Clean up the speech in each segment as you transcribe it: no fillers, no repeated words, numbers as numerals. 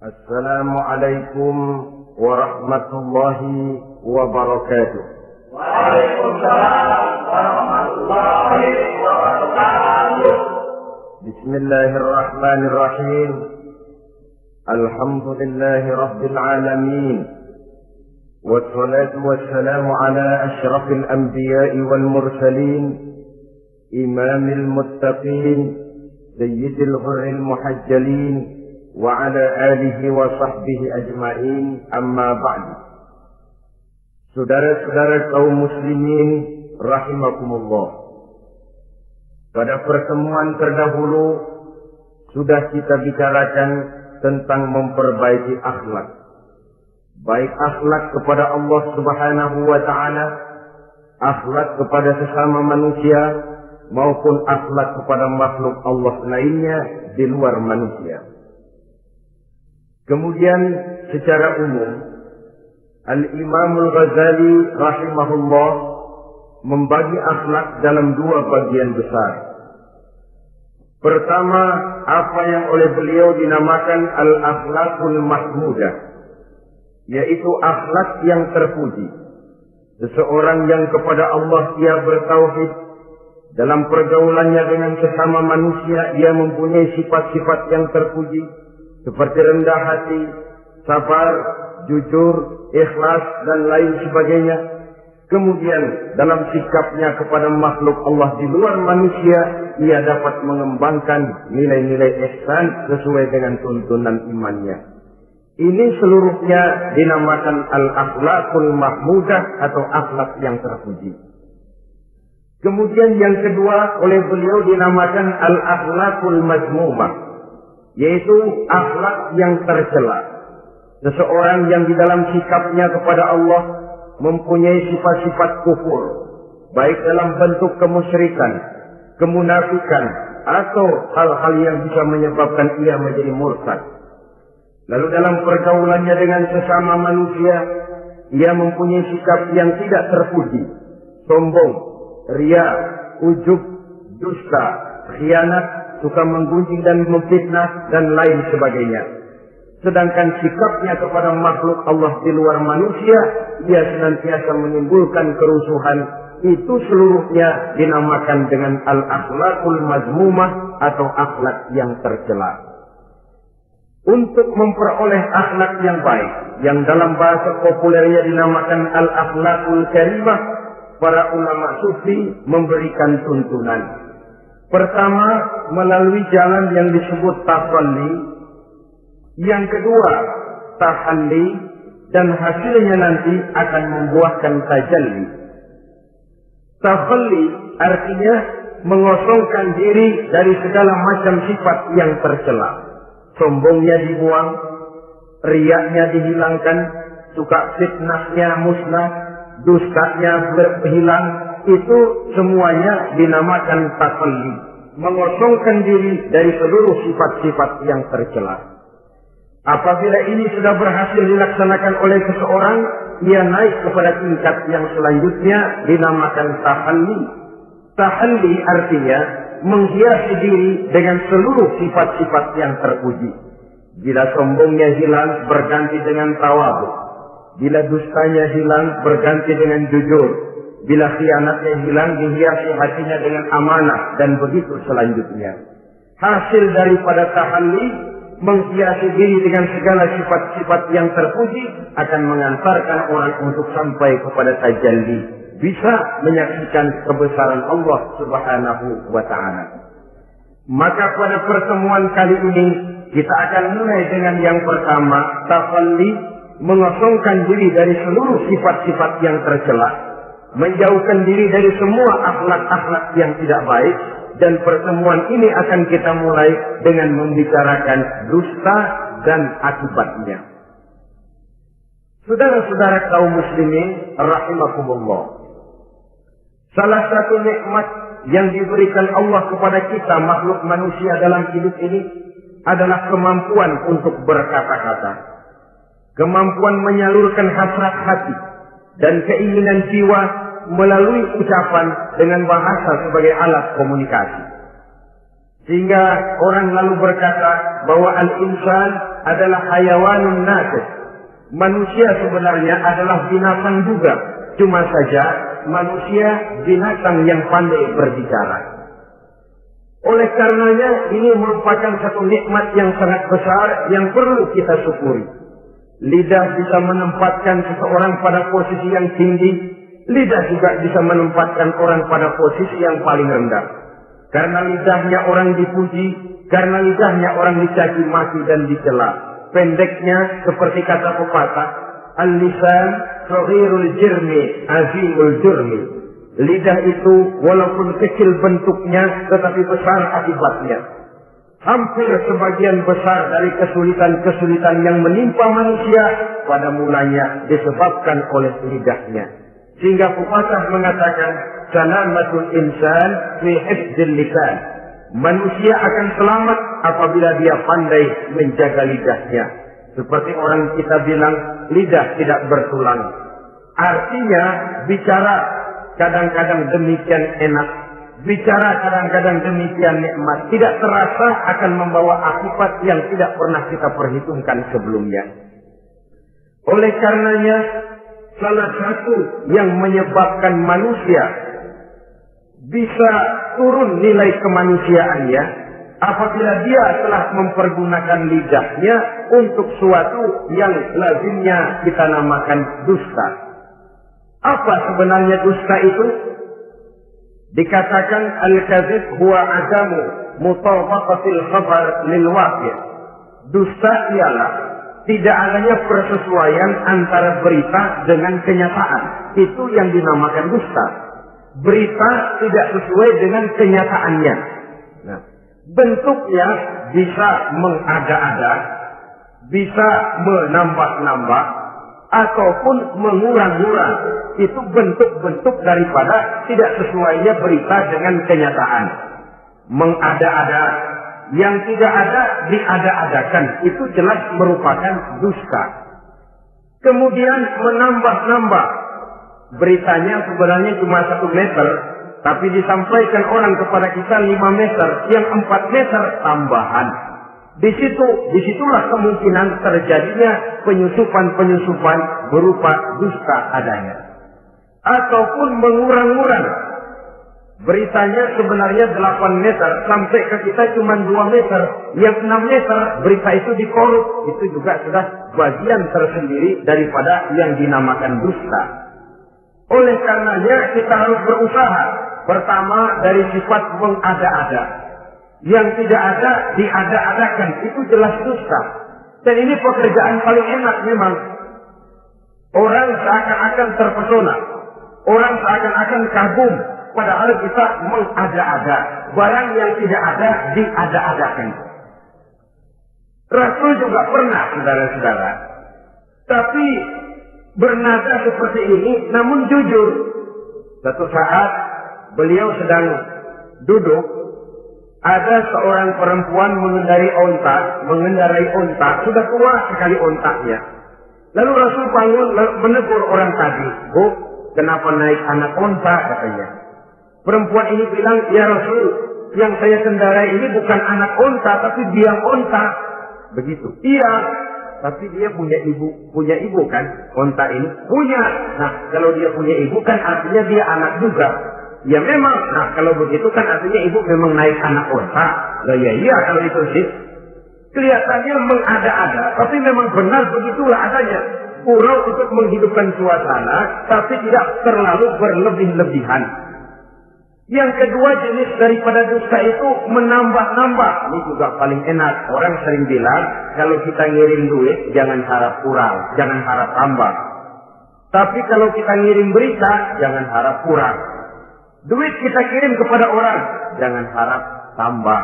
Assalamualaikum warahmatullahi wabarakatuh. Waalaikumsalam warahmatullahi wabarakatuh. Bismillahirrahmanirrahim. Alhamdulillahi rabbil alamin. Wassalatu wassalamu ala asyrafil anbiya'i wal mursalin, imamil muttaqin, sayyidil ghurril muhajjalin, wa ala alihi wa sahbihi ajma'in, amma ba'du. Saudara-saudara kaum muslimin rahimakumullah. Pada pertemuan terdahulu sudah kita bicarakan tentang memperbaiki akhlak. Baik akhlak kepada Allah Subhanahu wa taala, akhlak kepada sesama manusia, maupun akhlak kepada makhluk Allah lainnya di luar manusia. Kemudian secara umum Al-Imam Al-Ghazali rahimahullah membagi akhlak dalam dua bagian besar. Pertama, apa yang oleh beliau dinamakan al-akhlaqul mahmudah, yaitu akhlak yang terpuji. Seseorang yang kepada Allah ia bertauhid, dalam pergaulannya dengan sesama manusia ia mempunyai sifat-sifat yang terpuji, seperti rendah hati, sabar, jujur, ikhlas, dan lain sebagainya. Kemudian dalam sikapnya kepada makhluk Allah di luar manusia, ia dapat mengembangkan nilai-nilai ihsan sesuai dengan tuntunan imannya. Ini seluruhnya dinamakan al-akhlaqul mahmudah atau akhlak yang terpuji. Kemudian yang kedua oleh beliau dinamakan al-akhlaqul mazmumah, yaitu akhlak yang tercela. Seseorang yang di dalam sikapnya kepada Allah mempunyai sifat-sifat kufur, baik dalam bentuk kemusyrikan, kemunafikan, atau hal-hal yang bisa menyebabkan ia menjadi murtad. Lalu dalam pergaulannya dengan sesama manusia, ia mempunyai sikap yang tidak terpuji, sombong, ria, ujub, dusta, khianat, suka menggunjing dan memfitnah, dan lain sebagainya. Sedangkan sikapnya kepada makhluk Allah di luar manusia, ia senantiasa menimbulkan kerusuhan. Itu seluruhnya dinamakan dengan al-akhlaqul mazmumah atau akhlak yang tercela. Untuk memperoleh akhlak yang baik, yang dalam bahasa populernya dinamakan al-akhlaqul karimah, para ulama sufi memberikan tuntunan. Pertama, melalui jalan yang disebut tafalli. Yang kedua, tahalli, dan hasilnya nanti akan membuahkan tajalli. Tafalli artinya mengosongkan diri dari segala macam sifat yang tercela. Sombongnya dibuang, riaknya dihilangkan, suka fitnahnya musnah, dustanya berhilang. Itu semuanya dinamakan tafalli, mengosongkan diri dari seluruh sifat-sifat yang tercela. Apabila ini sudah berhasil dilaksanakan oleh seseorang, ia naik kepada tingkat yang selanjutnya dinamakan tahalli. Tahalli artinya menghiasi diri dengan seluruh sifat-sifat yang terpuji. Bila sombongnya hilang, berganti dengan tawadhu. Bila dustanya hilang, berganti dengan jujur. Bila khianatnya hilang, dihiasi hatinya dengan amanah, dan begitu selanjutnya. Hasil daripada tahalli, menghiasi diri dengan segala sifat-sifat yang terpuji, akan mengantarkan orang untuk sampai kepada tajalli, bisa menyaksikan kebesaran Allah Subhanahu wa ta'ala. Maka pada pertemuan kali ini kita akan mulai dengan yang pertama, tafalli, mengosongkan diri dari seluruh sifat-sifat yang tercela, menjauhkan diri dari semua akhlak-akhlak yang tidak baik. Dan pertemuan ini akan kita mulai dengan membicarakan dusta dan akibatnya. Saudara-saudara kaum muslimin rahimakumullah, salah satu nikmat yang diberikan Allah kepada kita makhluk manusia dalam hidup ini adalah kemampuan untuk berkata-kata, kemampuan menyalurkan hasrat hati dan keinginan jiwa melalui ucapan dengan bahasa sebagai alat komunikasi. Sehingga orang lalu berkata bahwa al-insan adalah hayawanun natis. Manusia sebenarnya adalah binatang juga. Cuma saja manusia binatang yang pandai berbicara. Oleh karenanya ini merupakan satu nikmat yang sangat besar yang perlu kita syukuri. Lidah bisa menempatkan seseorang pada posisi yang tinggi. Lidah juga bisa menempatkan orang pada posisi yang paling rendah. Karena lidahnya orang dipuji, karena lidahnya orang dicaci maki dan dicela. Pendeknya seperti kata pepatah, al-lisan saghirul jirmi azimul jurmi. Lidah itu walaupun kecil bentuknya tetapi besar akibatnya. Hampir sebagian besar dari kesulitan-kesulitan yang menimpa manusia pada mulanya disebabkan oleh lidahnya. Sehingga pepatah mengatakan, salamatul insan fi hifdzil lisan. Manusia akan selamat apabila dia pandai menjaga lidahnya. Seperti orang kita bilang, lidah tidak bertulang. Artinya, bicara kadang-kadang demikian enak. Bicara kadang-kadang demikian nikmat. Tidak terasa akan membawa akibat yang tidak pernah kita perhitungkan sebelumnya. Oleh karenanya, salah satu yang menyebabkan manusia bisa turun nilai kemanusiaannya apabila dia telah mempergunakan lidahnya untuk suatu yang lazimnya kita namakan dusta. Apa sebenarnya dusta itu? Dikatakan al-kadzib huwa adamu mutabaqatil khabar lil waqi'. Dusta ialah tidak adanya persesuaian antara berita dengan kenyataan. Itu yang dinamakan dusta. Berita tidak sesuai dengan kenyataannya. Nah, bentuknya bisa mengada-ada, bisa menambah-nambah, ataupun mengurang-urang. Itu bentuk-bentuk daripada tidak sesuainya berita dengan kenyataan. Mengada-ada, yang tidak ada diada-adakan. Itu jelas merupakan dusta. Kemudian menambah-nambah. Beritanya sebenarnya cuma 1 meter, tapi disampaikan orang kepada kita 5 meter, yang 4 meter tambahan. Disitulah kemungkinan terjadinya penyusupan-penyusupan berupa dusta adanya. Ataupun mengurang-urang. Beritanya sebenarnya 8 meter, sampai ke kita cuma 2 meter, yang 6 meter berita itu dikorup. Itu juga sudah bagian tersendiri daripada yang dinamakan dusta. Oleh karenanya kita harus berusaha. Pertama dari sifat mengada-ada. Yang tidak ada diada-adakan. Itu jelas dusta. Dan ini pekerjaan paling enak memang. Orang seakan-akan terpesona. Orang seakan-akan kagum. Padahal kita mengada-ada. Barang yang tidak ada diada-adakan. Rasul juga pernah, saudara-saudara. Tapi bernada seperti ini, namun jujur. Satu saat beliau sedang duduk, ada seorang perempuan mengendarai onta, sudah tua sekali ontanya. Lalu Rasul bangun menegur orang tadi, "Bu, kenapa naik anak onta?" katanya. Perempuan ini bilang, "Ya Rasul, yang saya kendarai ini bukan anak onta, tapi biang onta." Begitu. "Iya, tapi dia punya ibu kan, onta ini?" "Punya." "Nah, kalau dia punya ibu kan artinya dia anak juga." "Ya memang." "Nah, kalau begitu kan artinya ibu memang naik anak onta." "Lah ya iya kalau itu sih." Kelihatannya mengada-ada, tapi memang benar begitulah adanya. Pura untuk menghidupkan suasana, tapi tidak terlalu berlebih-lebihan. Yang kedua jenis daripada dusta itu menambah-nambah. Ini juga paling enak. Orang sering bilang, kalau kita ngirim duit, jangan harap kurang, jangan harap tambah. Tapi kalau kita ngirim berita, jangan harap kurang. Duit kita kirim kepada orang, jangan harap tambah.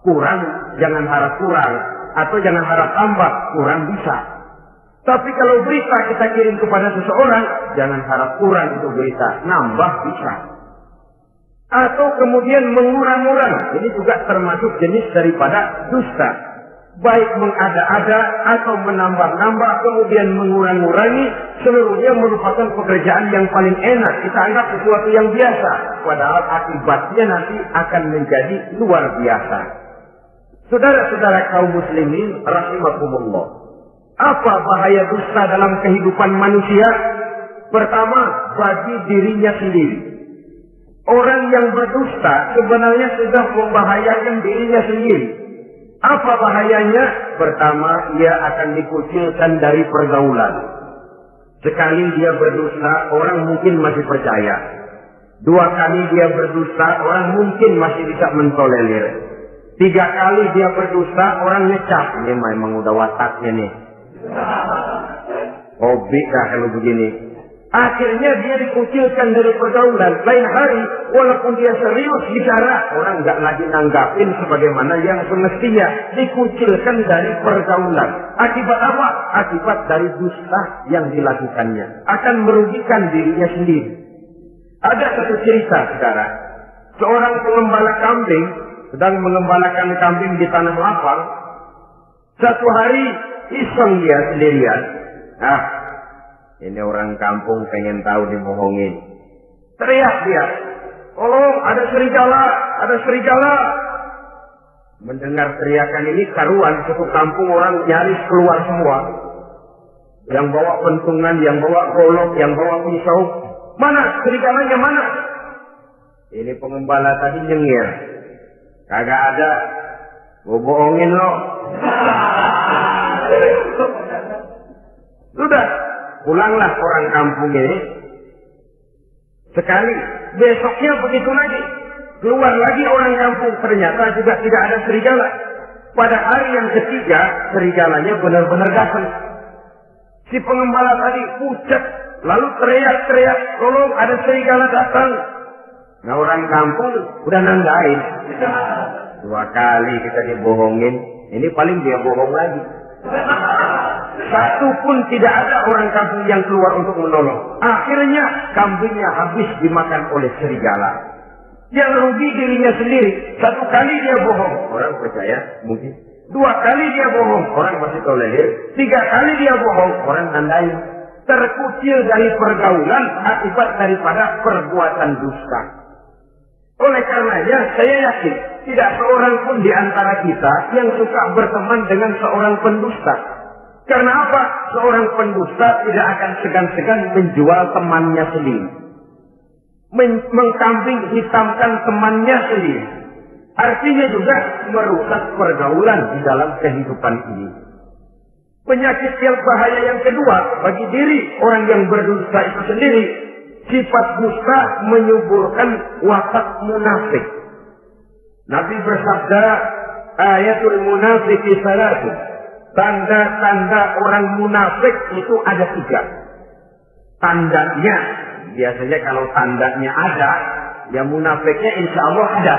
Kurang, jangan harap kurang. Atau jangan harap tambah, kurang bisa. Tapi kalau berita kita kirim kepada seseorang, jangan harap kurang itu berita, nambah bisa. Atau kemudian mengurang-urang. Ini juga termasuk jenis daripada dusta. baik mengada-ada atau menambah-nambah kemudian mengurang-ngurangi, seluruhnya merupakan pekerjaan yang paling enak. Kita anggap sesuatu yang biasa, padahal akibatnya nanti akan menjadi luar biasa. Saudara-saudara kaum muslimin rahimakumullah, apa bahaya dusta dalam kehidupan manusia? Pertama, bagi dirinya sendiri. Orang yang berdusta sebenarnya sudah membahayakan dirinya sendiri. Apa bahayanya? Pertama, ia akan dikucilkan dari pergaulan. Sekali dia berdusta, orang mungkin masih percaya. 2 kali dia berdusta, orang mungkin masih bisa mentolerir. 3 kali dia berdusta, orang ngecap. Ini memang udah wataknya nih. Hobi kah kalau begini? Akhirnya dia dikucilkan dari pergaulan. Lain hari, walaupun dia serius bicara, orang nggak lagi nanggapin sebagaimana yang semestinya. Dikucilkan dari pergaulan. Akibat apa? Akibat dari dusta yang dilakukannya. Akan merugikan dirinya sendiri. Ada satu cerita sekarang. Seorang pengembala kambing sedang mengembalakan kambing di tanah lapang. Satu hari iseng dia sendirian. Ini orang kampung pengen tahu dibohongin. Teriak dia, tolong ada serigala, ada serigala. Mendengar teriakan ini karuan, satu kampung orang nyaris keluar semua. Yang bawa pentungan, yang bawa golok, yang bawa pisau. Mana serigalanya mana? Ini pengembala tadi nyengir. Kagak ada. Gua bohongin lo. Sudah. Pulanglah orang kampung ini. Sekali, besoknya begitu lagi. Keluar lagi orang kampung, ternyata juga tidak ada serigala. Pada hari yang ketiga, serigalanya benar-benar datang. Si pengembala tadi pucat, lalu teriak-teriak, tolong ada serigala datang. Nah orang kampung udah nandain. 2 kali kita dibohongin, ini paling dia bohong lagi. Satu pun tidak ada orang kampung yang keluar untuk menolong. Akhirnya kambingnya habis dimakan oleh serigala. Yang rugi dirinya sendiri. 1 kali dia bohong, orang percaya mungkin. 2 kali dia bohong, orang masih tolerir. 3 kali dia bohong, orang nandain. Terkucil dari pergaulan akibat daripada perbuatan dusta. Oleh karenanya saya yakin tidak seorang pun di antara kita yang suka berteman dengan seorang pendusta. Karena apa? Seorang pendusta tidak akan segan-segan menjual temannya sendiri. Mengkambing hitamkan temannya sendiri. Artinya juga merusak pergaulan di dalam kehidupan ini. Penyakit yang bahaya yang kedua bagi diri orang yang berdusta itu sendiri. Sifat dusta menyuburkan watak munafik. Nabi bersabda, ayatul munafiki salatu. Tanda-tanda orang munafik itu ada 3. Tandanya, biasanya kalau tandanya ada, ya munafiknya insya Allah ada.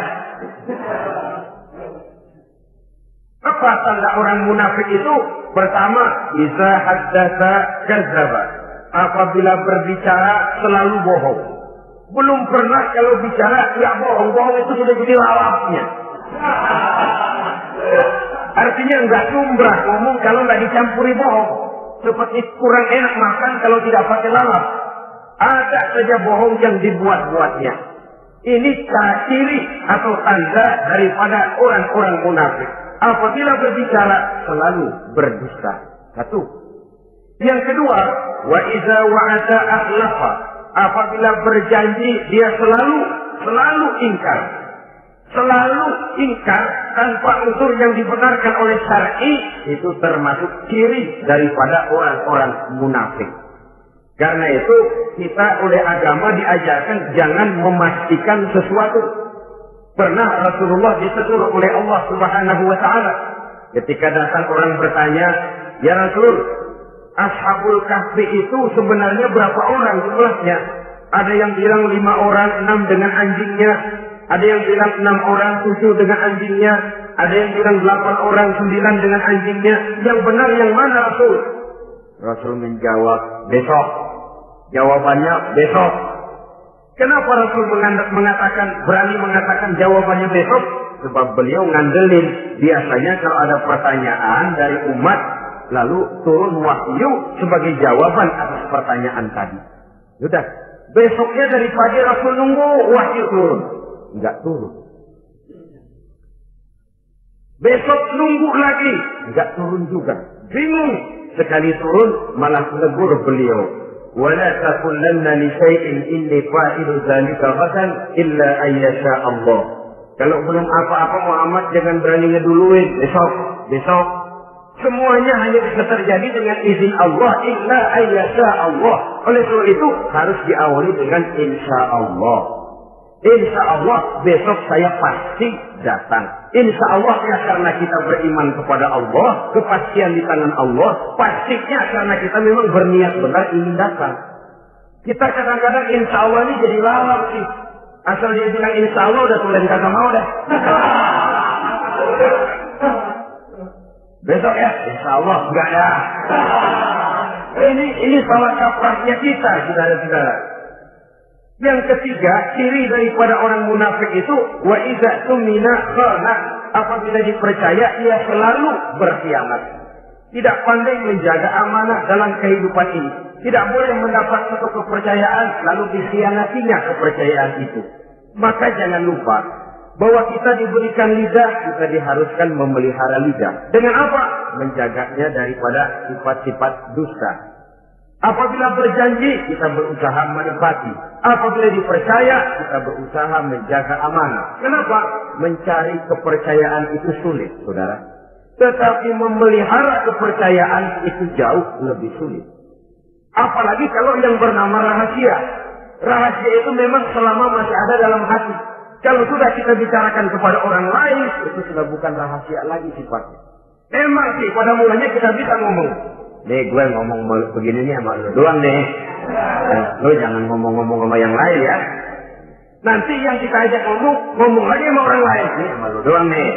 Apa tanda orang munafik itu? Pertama, iza haddatsa kadzdzaba. Apabila berbicara selalu bohong. Belum pernah kalau bicara ya bohong. Bohong itu sudah jadi lalapnya. Artinya enggak lumrah ngomong kalau enggak dicampuri bohong. Seperti kurang enak makan kalau tidak pakai lalap. Ada saja bohong yang dibuat-buatnya. Ini ciri atau tanda daripada orang-orang munafik. Apabila berbicara selalu berdusta. 1. Yang kedua, wa iza wa'ada akhlafa. Apabila berjanji dia selalu ingkar. Selalu ingkar tanpa unsur yang dibenarkan oleh syar'i, itu termasuk ciri daripada orang-orang munafik. Karena itu kita oleh agama diajarkan jangan memastikan sesuatu. Pernah Rasulullah ditegur oleh Allah Subhanahu wa taala ketika datang orang bertanya, "Ya Rasul, Ashabul Kahfi itu sebenarnya berapa orang jumlahnya?" Ada yang bilang 5 orang, 6 dengan anjingnya. Ada yang bilang 6 orang, 7 dengan anjingnya. Ada yang bilang 8 orang, 9 dengan anjingnya. Yang benar yang mana Rasul? Rasul menjawab, besok. Jawabannya besok. Kenapa Rasul berani mengatakan jawabannya besok? Sebab beliau ngandelin. Biasanya kalau ada pertanyaan dari umat, lalu turun wahyu sebagai jawaban atas pertanyaan tadi. Sudah. Besoknya dari pagi Rasul nunggu wahyu turun. Enggak turun. Besok nunggu lagi. Enggak turun juga. Bingung. Sekali turun malah menegur beliau. وَلَا تَقُلَّنَّ لِشَيْءٍ إِنِّي فَاعِلُ ذَلِكَ غَدًا إِلَّا أَن يَشَاءَ اللَّهُ. Kalau belum apa-apa Muhammad jangan berani ngeduluin. Besok. Semuanya hanya bisa terjadi dengan izin Allah. Illa an yasha Allah. Oleh sebab itu harus diawali dengan insya Allah. Insya Allah besok saya pasti datang. Insya Allah ya karena kita beriman kepada Allah, kepastian di tangan Allah, pastinya karena kita memang berniat benar ingin datang. Kita kadang-kadang insya Allah ini jadi lalap sih. Asal dia bilang insya Allah udah tulen kagak mau dah. Besok ya, insya Allah enggak ya. Ini salah kaprahnya kita, saudara-saudara. Yang ketiga, ciri daripada orang munafik itu wa idza tumina khana. Apabila dipercaya, ia selalu berkhianat. Tidak pandai menjaga amanah dalam kehidupan ini. Tidak boleh mendapat satu kepercayaan lalu dikhianatinya kepercayaan itu. Maka jangan lupa bahwa kita diberikan lidah, kita diharuskan memelihara lidah. Dengan apa? Menjaganya daripada sifat-sifat dusta. Apabila berjanji, kita berusaha menepati. Apabila dipercaya, kita berusaha menjaga amanah. Kenapa? Mencari kepercayaan itu sulit, saudara. Tetapi memelihara kepercayaan itu jauh lebih sulit. Apalagi kalau yang bernama rahasia. Rahasia itu memang selama masih ada dalam hati. Kalau sudah kita bicarakan kepada orang lain, itu sudah bukan rahasia lagi sifatnya. Memang sih, pada mulanya kita bisa ngomong. Nih gue ngomong begini nih sama lu doang nih. Lu jangan ngomong-ngomong sama yang lain ya. Nanti yang kita ajak ngomong lagi sama orang lain. Nih sama lu doang nih.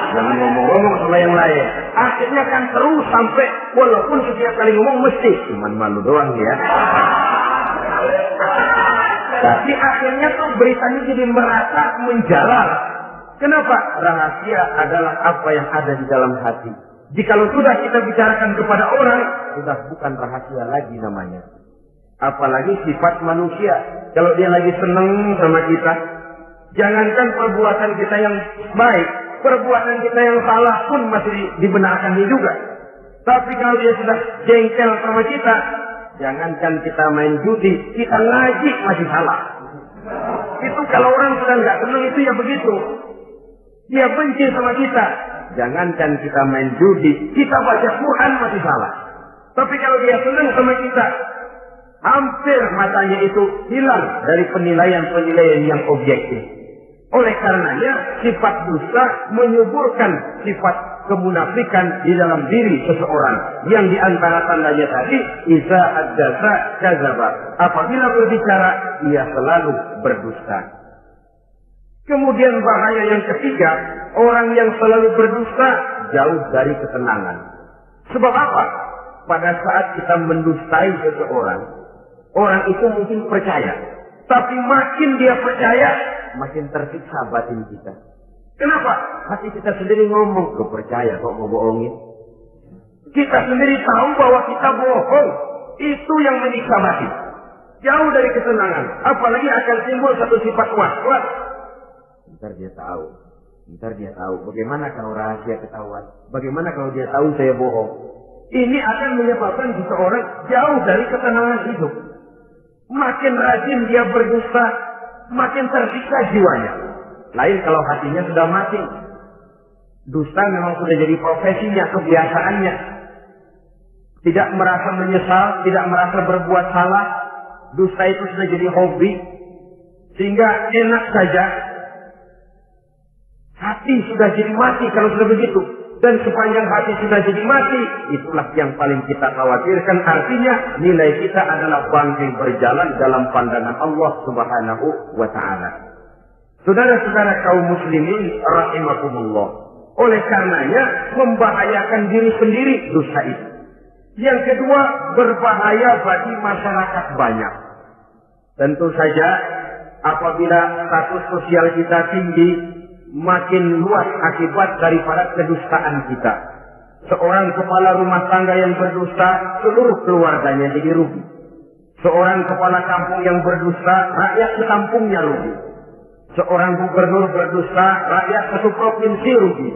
Jangan ngomong-ngomong sama yang lain. Akhirnya kan terus sampai walaupun setiap kali ngomong mesti cuman malu doang ya. Tapi akhirnya tuh beritanya jadi merata menjalar. Kenapa? Rahasia adalah apa yang ada di dalam hati. Jikalau sudah kita bicarakan kepada orang, sudah bukan rahasia lagi namanya. Apalagi sifat manusia. Kalau dia lagi seneng sama kita, jangankan perbuatan kita yang baik, perbuatan kita yang salah pun masih dibenarkan juga. Tapi kalau dia sudah jengkel sama kita, jangankan kita main judi, kita ngaji masih salah. Itu kalau orang sudah nggak senang itu ya begitu. Dia benci sama kita. Jangankan kita main judi, kita baca Quran masih salah. Tapi kalau dia senang sama kita, hampir matanya itu hilang dari penilaian-penilaian yang objektif. Oleh karenanya, sifat dusta menyuburkan sifat kemunafikan di dalam diri seseorang. Yang diantara tandanya tadi, iza haddasa kadzaba. Apabila berbicara, ia selalu berdusta. Kemudian bahaya yang ketiga, orang yang selalu berdusta jauh dari ketenangan. Sebab apa? Pada saat kita mendustai seseorang, orang itu mungkin percaya. Tapi makin dia percaya, makin tersiksa batin kita. Kenapa? Hati kita sendiri ngomong, gue percaya kok mau bohongin. Kita sendiri tahu bahwa kita bohong. Itu yang menyiksa batin. Jauh dari ketenangan. Apalagi akan timbul satu sifat was-was. Ntar dia tahu. Bagaimana kalau rahasia ketahuan? Bagaimana kalau dia tahu saya bohong? Ini akan menyebabkan seseorang jauh dari ketenangan hidup. Makin rajin dia berdusta, makin tersiksa jiwanya. Lain kalau hatinya sudah mati. Dusta memang sudah jadi profesinya, kebiasaannya. Tidak merasa menyesal, tidak merasa berbuat salah. Dusta itu sudah jadi hobi. Sehingga enak saja. Hati sudah jadi mati kalau sudah begitu. Dan sepanjang hati sudah jadi mati, itulah yang paling kita khawatirkan. Artinya nilai kita adalah bangkai berjalan dalam pandangan Allah Subhanahu wa ta'ala. Saudara-saudara kaum muslimin rahimakumullah. Oleh karenanya membahayakan diri sendiri dosa itu. Yang kedua, berbahaya bagi masyarakat banyak. Tentu saja apabila status sosial kita tinggi, makin luas akibat daripada kedustaan kita. Seorang kepala rumah tangga yang berdusta, seluruh keluarganya jadi rugi. Seorang kepala kampung yang berdusta, rakyat sekampungnya rugi. Seorang gubernur berdusta, rakyat satu provinsi rugi.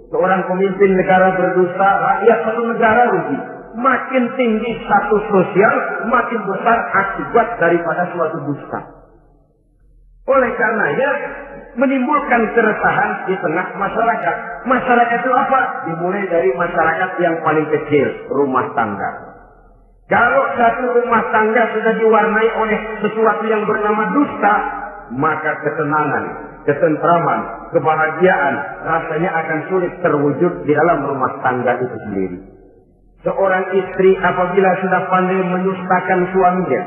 Seorang pemimpin negara berdusta, rakyat satu negara rugi. Makin tinggi status sosial, makin besar akibat daripada suatu dusta. Oleh karenanya, menimbulkan keresahan di tengah masyarakat. Masyarakat itu apa? Dimulai dari masyarakat yang paling kecil, rumah tangga. Kalau satu rumah tangga sudah diwarnai oleh sesuatu yang bernama dusta, maka ketenangan, ketentraman, kebahagiaan rasanya akan sulit terwujud di dalam rumah tangga itu sendiri. Seorang istri apabila sudah pandai mendustakan suaminya,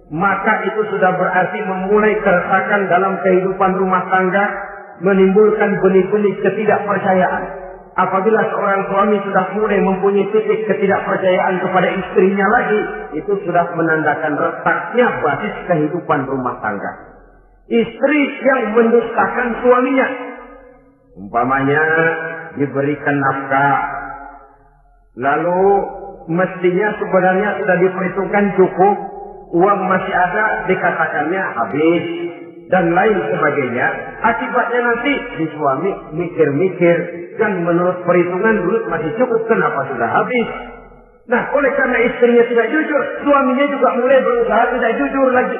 maka itu sudah berarti memulai keresakan dalam kehidupan rumah tangga, menimbulkan benih-benih ketidakpercayaan. Apabila seorang suami sudah mulai mempunyai titik ketidakpercayaan kepada istrinya lagi, itu sudah menandakan retaknya basis kehidupan rumah tangga. Istri yang mendustakan suaminya, umpamanya diberikan nafkah, lalu mestinya sebenarnya sudah diperhitungkan cukup, uang masih ada, dikatakannya habis, dan lain sebagainya. Akibatnya nanti si suami mikir-mikir, dan menurut perhitungan dulu masih cukup, kenapa sudah habis? Nah, oleh karena istrinya tidak jujur, suaminya juga mulai berusaha tidak jujur lagi.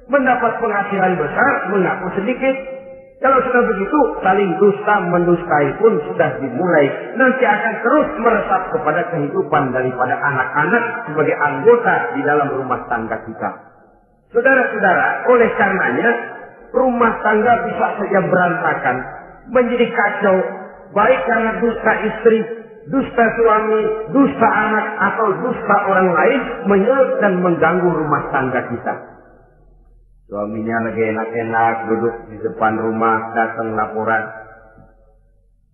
Mendapat penghasilan besar, mengaku sedikit. Kalau sudah begitu, saling dusta mendustai pun sudah dimulai. Nanti akan terus meresap kepada kehidupan daripada anak-anak sebagai anggota di dalam rumah tangga kita. Saudara-saudara, oleh karenanya, rumah tangga bisa saja berantakan, menjadi kacau, baik karena dusta istri, dusta suami, dusta anak, atau dusta orang lain menyulut dan mengganggu rumah tangga kita. Suaminya lagi enak-enak duduk di depan rumah, datang laporan.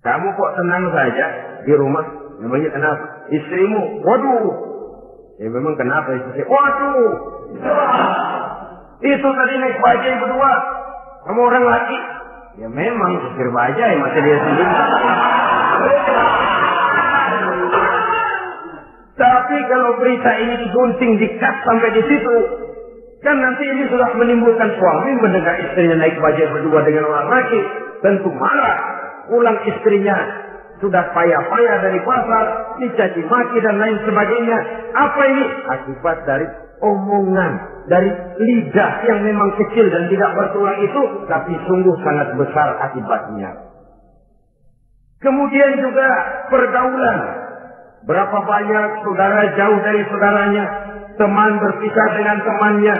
Kamu kok tenang saja di rumah? Memangnya kenapa? Istrimu, waduh. Ya memang kenapa istri? Waduh. Itu tadi naik bajai berdua sama orang laki. Ya memang supir bajai, masa dia sendiri. Tapi kalau berita ini digunting, dikat sampai di situ, kan nanti ini sudah menimbulkan suami mendengar istrinya naik bajai berdua dengan orang laki, tentu marah. Pulang istrinya sudah payah-payah dari pasar, dicaci maki dan lain sebagainya. Apa ini? Akibat dari omongan, dari lidah yang memang kecil dan tidak bertulang itu, tapi sungguh sangat besar akibatnya. Kemudian juga pergaulan. Berapa banyak saudara jauh dari saudaranya, teman berpisah dengan temannya,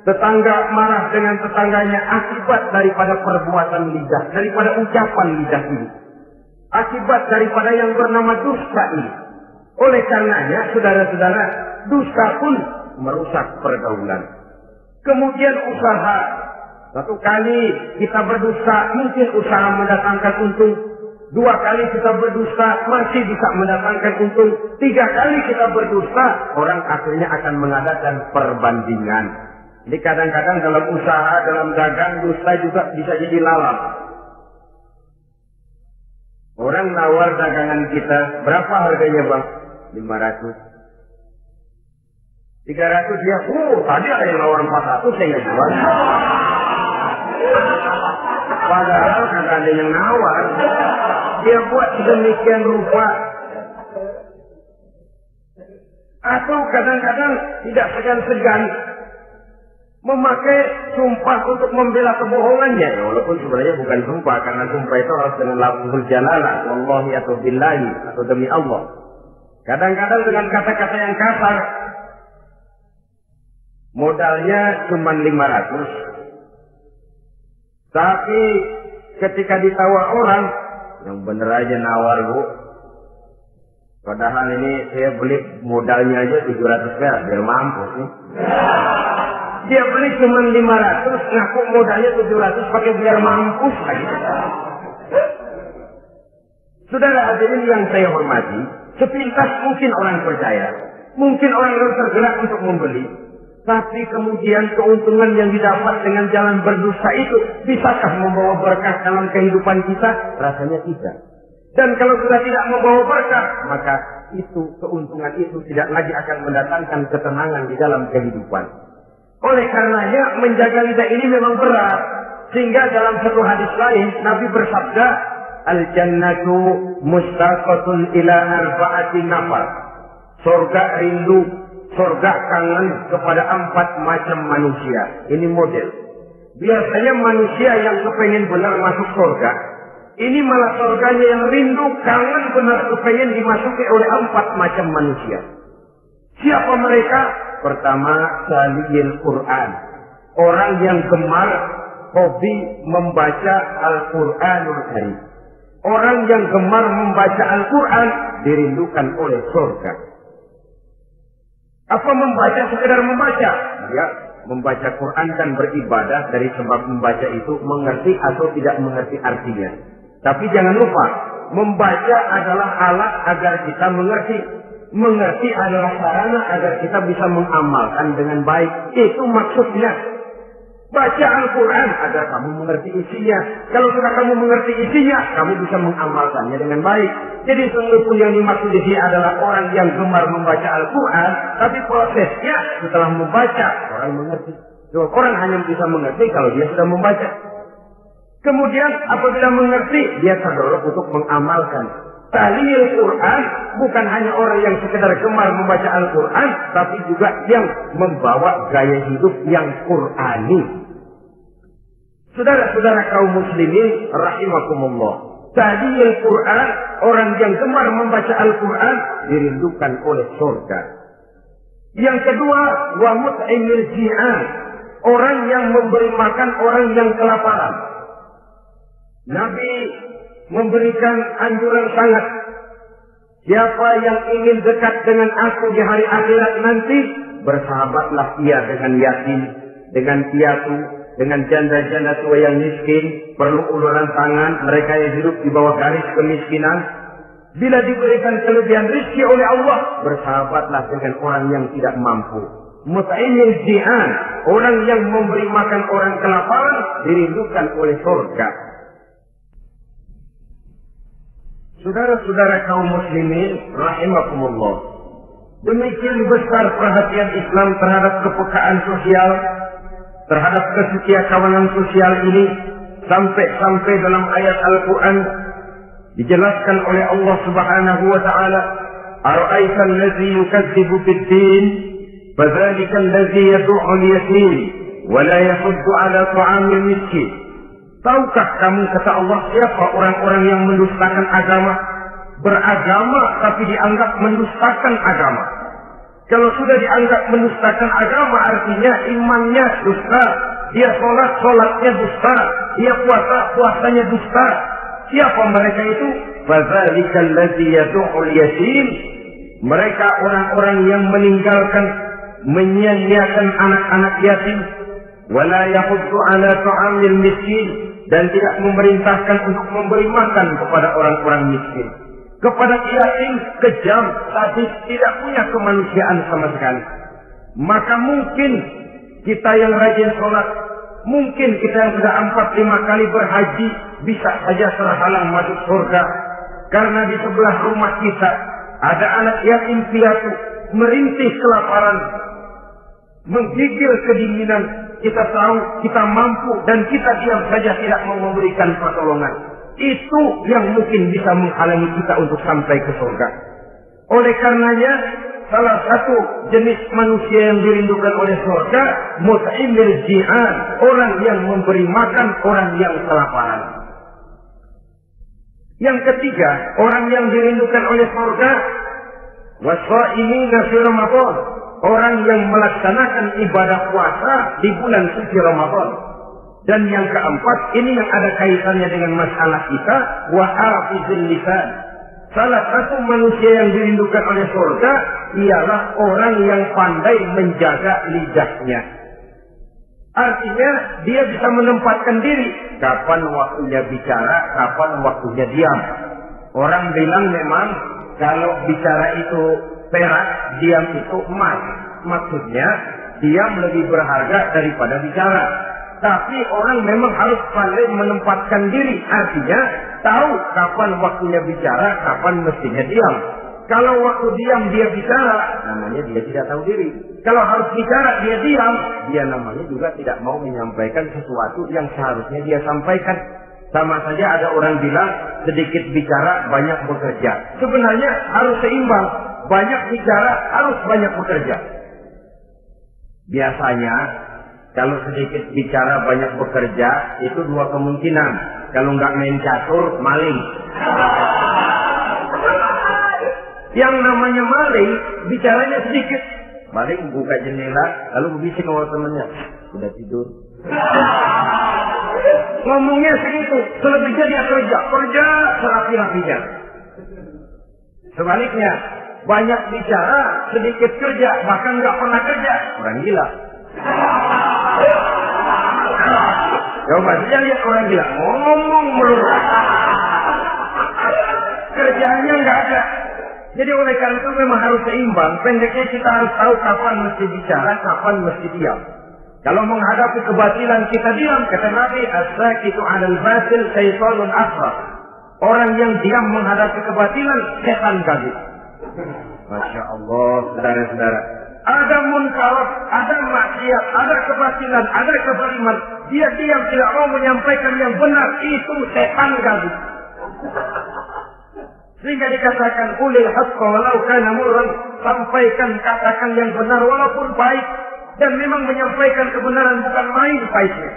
tetangga marah dengan tetangganya, akibat daripada perbuatan lidah, daripada ucapan lidah ini. Akibat daripada yang bernama dusta ini. Oleh karenanya, saudara-saudara, dusta pun merusak pergaulan. Kemudian usaha. Satu kali kita berdusta, mungkin usaha mendatangkan untung. 2 kali kita berdusta, masih bisa mendatangkan untung. 3 kali kita berdusta, orang akhirnya akan mengadakan perbandingan. Jadi kadang-kadang dalam usaha, dalam dagang, dusta juga bisa jadi lalat. Orang nawar dagangan kita, berapa harganya bang? 500. 300 dia, tadi ada yang nawar 400, saya nggak jual. Padahal kagak ada yang nawar. Dia buat sedemikian rupa. Atau kadang-kadang tidak segan-segan memakai sumpah untuk membela kebohongannya. Ya, walaupun sebenarnya bukan sumpah, karena sumpah itu harus dengan lafzul jalalah, wallahi atau billahi, atau demi Allah. Kadang-kadang dengan kata-kata yang kasar. Modalnya cuma 500. Tapi ketika ditawar orang, yang bener aja nawar bu. Padahal ini saya beli modalnya aja 700 perak, biar mampus nih. Dia beli cuma 500, ngaku modalnya 700 pakai biar mampus lagi. Saudara hadirin yang saya hormati, sepintas mungkin orang percaya, mungkin orang yang tergerak untuk membeli. Tapi kemudian keuntungan yang didapat dengan jalan berdusta itu bisakah membawa berkah dalam kehidupan kita? Rasanya tidak. Dan kalau sudah tidak membawa berkah, maka itu keuntungan itu tidak lagi akan mendatangkan ketenangan di dalam kehidupan. Oleh karenanya menjaga lidah ini memang berat. Sehingga dalam satu hadis lain Nabi bersabda, al-jannatu mustaqatun ila arba'ati nafar. Surga rindu, surga kangen kepada 4 macam manusia. Ini model. Biasanya manusia yang kepengen benar masuk surga, ini malah surganya yang rindu, kangen benar kepengen dimasuki oleh 4 macam manusia. Siapa mereka? Pertama, saliyil Quran. Orang yang gemar hobi membaca Al-Quranul Karim. Orang yang gemar membaca Al-Quran dirindukan oleh surga. Apa membaca sekedar membaca? Ya, membaca Quran dan beribadah dari sebab membaca itu mengerti atau tidak mengerti artinya. Tapi jangan lupa, membaca adalah alat agar kita mengerti. Mengerti adalah sarana agar kita bisa mengamalkan dengan baik. Itu maksudnya. Baca Al-Quran agar kamu mengerti isinya. Kalau sudah kamu mengerti isinya, kamu bisa mengamalkannya dengan baik. Jadi sungguh yang dimaksud di sini adalah orang yang gemar membaca Al-Quran, tapi prosesnya setelah membaca, orang mengerti. Orang hanya bisa mengerti kalau dia sudah membaca. Kemudian apabila mengerti, dia terdorong untuk mengamalkan. Tahlil Quran bukan hanya orang yang sekedar gemar membaca Al-Quran, tapi juga yang membawa gaya hidup yang Qurani. Saudara-saudara kaum muslimin rahimakumullah. Tahlil Quran, orang yang gemar membaca Al-Quran dirindukan oleh surga. Yang kedua, wa mut'imil ji'an, orang yang memberi makan orang yang kelaparan. Nabi memberikan anjuran sangat. Siapa yang ingin dekat dengan aku di hari akhirat nanti, bersahabatlah ia dengan yatim, dengan piatu, dengan janda-janda tua yang miskin, perlu uluran tangan, mereka yang hidup di bawah garis kemiskinan. Bila diberikan kelebihan rezeki oleh Allah, bersahabatlah dengan orang yang tidak mampu. Mut'imil ji'an, orang yang memberi makan orang kelaparan, dirindukan oleh surga. Saudara-saudara kaum muslimin rahimakumullah. Demikian besar perhatian Islam terhadap kepekaan sosial, terhadap kesetiakawanan sosial ini, sampai dalam ayat Al-Quran dijelaskan oleh Allah Subhanahu wa taala, "Ara'aita allazi yukadzibu bid-din, fadzalika allazi yad'u al-yatim wa la yahuddu 'ala ta'amil miskin." Tahukah kamu, kata Allah, siapa orang-orang yang mendustakan agama? Beragama tapi dianggap mendustakan agama. Kalau sudah dianggap mendustakan agama, artinya imannya dusta. Dia sholatnya dusta. Dia puasanya dusta. Siapa mereka itu? Fadzalika allazi yad'ul yatim. Mereka orang-orang yang meninggalkan, menyia-nyiakan anak-anak yatim. Wala yahuddu 'ala ta'amil miskin, dan tidak memerintahkan untuk memberi makan kepada orang-orang miskin. Kepada yatim, kejam, sadis, tidak punya kemanusiaan sama sekali. Maka mungkin kita yang rajin sholat, mungkin kita yang sudah 4-5 kali berhaji, bisa saja terhalang masuk surga. Karena di sebelah rumah kita ada anak yatim piatu, merintih kelaparan, menggigil kedinginan. Kita tahu, kita mampu, dan kita diam saja tidak mau memberikan pertolongan. Itu yang mungkin bisa menghalangi kita untuk sampai ke surga. Oleh karenanya, salah satu jenis manusia yang dirindukan oleh surga, mut'imil ji'an, orang yang memberi makan orang yang kelaparan. Yang ketiga, orang yang dirindukan oleh surga, wasa'imina fi Ramadan, orang yang melaksanakan ibadah puasa di bulan suci Ramadan. Dan yang keempat, ini yang ada kaitannya dengan masalah kita, wa hafizil lisan. Salah satu manusia yang dirindukan oleh surga ialah orang yang pandai menjaga lidahnya. Artinya dia bisa menempatkan diri kapan waktunya bicara, kapan waktunya diam. Orang bilang memang kalau bicara itu perak, diam itu emas. Maksudnya, diam lebih berharga daripada bicara. Tapi orang memang harus pandai menempatkan diri. Artinya, tahu kapan waktunya bicara, kapan mestinya diam. Kalau waktu diam dia bicara, namanya dia tidak tahu diri. Kalau harus bicara dia diam, dia namanya juga tidak mau menyampaikan sesuatu yang seharusnya dia sampaikan. Sama saja ada orang bilang sedikit bicara banyak bekerja. Sebenarnya harus seimbang. Banyak bicara harus banyak bekerja. Biasanya kalau sedikit bicara banyak bekerja itu dua kemungkinan. Kalau nggak main catur, maling. Yang namanya maling, bicaranya sedikit. Maling buka jendela, lalu berbisik sama temannya. Udah tidur. Ngomongnya segitu, selebihnya dia kerja serapi-rapinya. Sebaliknya, banyak bicara, sedikit kerja, bahkan nggak pernah kerja. Orang gila. Coba saja lihat orang gila, ngomong melulu. Kerjanya nggak ada. Jadi oleh karena itu memang harus seimbang. Pendeknya kita harus tahu kapan mesti bicara, kapan mesti diam. Kalau menghadapi kebatilan kita diam, kata Nabi, as-sakitu 'alal batil syaitanun akbar. Orang yang diam menghadapi kebatilan, setan gagik. Masya Allah, saudara-saudara. Ada munkarat, ada maksiat, ada kebatilan, ada kezaliman. Dia diam tidak mau menyampaikan yang benar, itu setan gagik. Sehingga dikatakan ulil haqqa walau kana murran, sampaikan, katakan yang benar walaupun baik. Dan memang menyampaikan kebenaran bukan main pahitnya.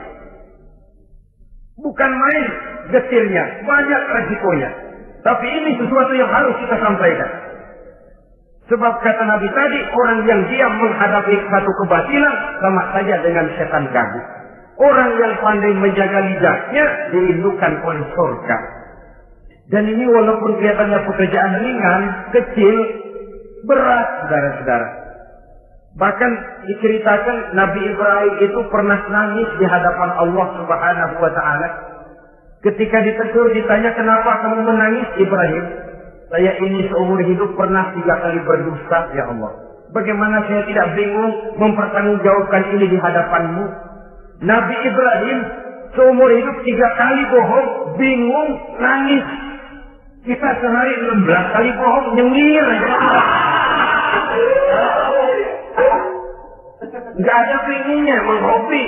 Bukan main getirnya, banyak resikonya. Tapi ini sesuatu yang harus kita sampaikan. Sebab kata Nabi tadi, orang yang diam menghadapi satu kebatilan sama saja dengan setan gagik. Orang yang pandai menjaga lidahnya dirindukan oleh surga. Dan ini walaupun kelihatannya pekerjaan ringan, kecil, berat, saudara-saudara. Bahkan diceritakan Nabi Ibrahim itu pernah nangis di hadapan Allah Subhanahu wa Ta'ala. Ketika ditegur ditanya, kenapa kamu menangis Ibrahim? Saya ini seumur hidup pernah 3 kali berdusta, ya Allah. Bagaimana saya tidak bingung mempertanggungjawabkan ini di hadapanmu? Nabi Ibrahim seumur hidup 3 kali bohong, bingung, nangis. Kita sehari 16 kali bohong, nyengir. Nggak ada pinginnya, menghobi.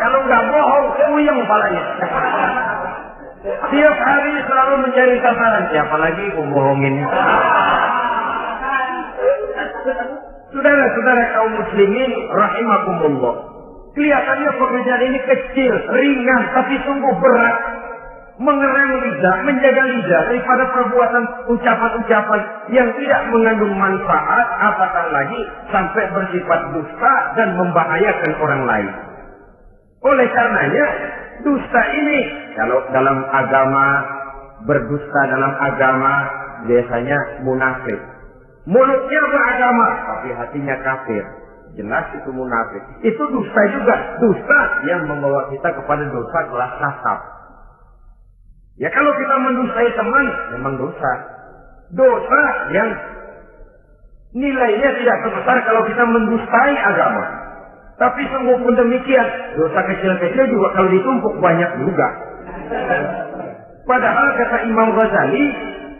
Kalau nggak bohong, puyeng palanya. Tiap hari selalu mencari sasaran. Ya, apalagi bohongin. Saudara-saudara kaum muslimin, rahimakumullah. Kelihatannya pekerjaan ini kecil, ringan, tapi sungguh berat. Mengerem lidah, menjaga lidah daripada perbuatan ucapan-ucapan yang tidak mengandung manfaat, apatah lagi sampai bersifat dusta dan membahayakan orang lain. Oleh karenanya, dusta ini kalau dalam agama, berdusta dalam agama biasanya munafik. Mulutnya beragama, tapi hatinya kafir. Jelas itu munafik. Itu dusta juga, dusta yang membawa kita kepada dosa kelas kasab. Ya kalau kita mendustai teman, memang dosa. Dosa yang nilainya tidak sebesar kalau kita mendustai agama. Tapi sungguh pun demikian, dosa kecil-kecil juga kalau ditumpuk banyak juga. Padahal kata Imam Ghazali,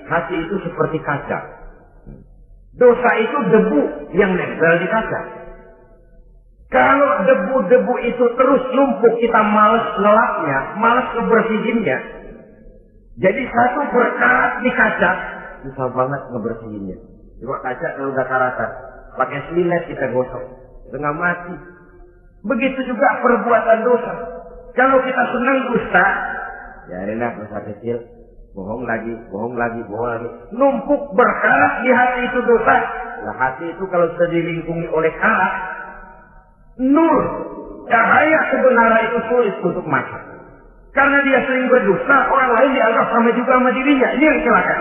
hati itu seperti kaca. Dosa itu debu yang nempel di kaca. Kalau debu-debu itu terus numpuk, kita malas ngelapnya, malas ngebersihinnya. Jadi satu berkarat di kaca, susah banget ngebersihinnya. Coba kaca kalau udah karatan, pakai sililet kita gosok, setengah mati. Begitu juga perbuatan dosa. Kalau kita senang dusta, ya enak dosa kecil, bohong lagi, bohong lagi, bohong lagi. Numpuk berkarat di hati itu dosa. Nah hati itu kalau sudah dilingkungi oleh karat, nur, cahaya kebenaran itu sulit untuk masuk. Karena dia sering berdusta, orang lain dianggap sama juga sama dirinya. Ini yang celaka.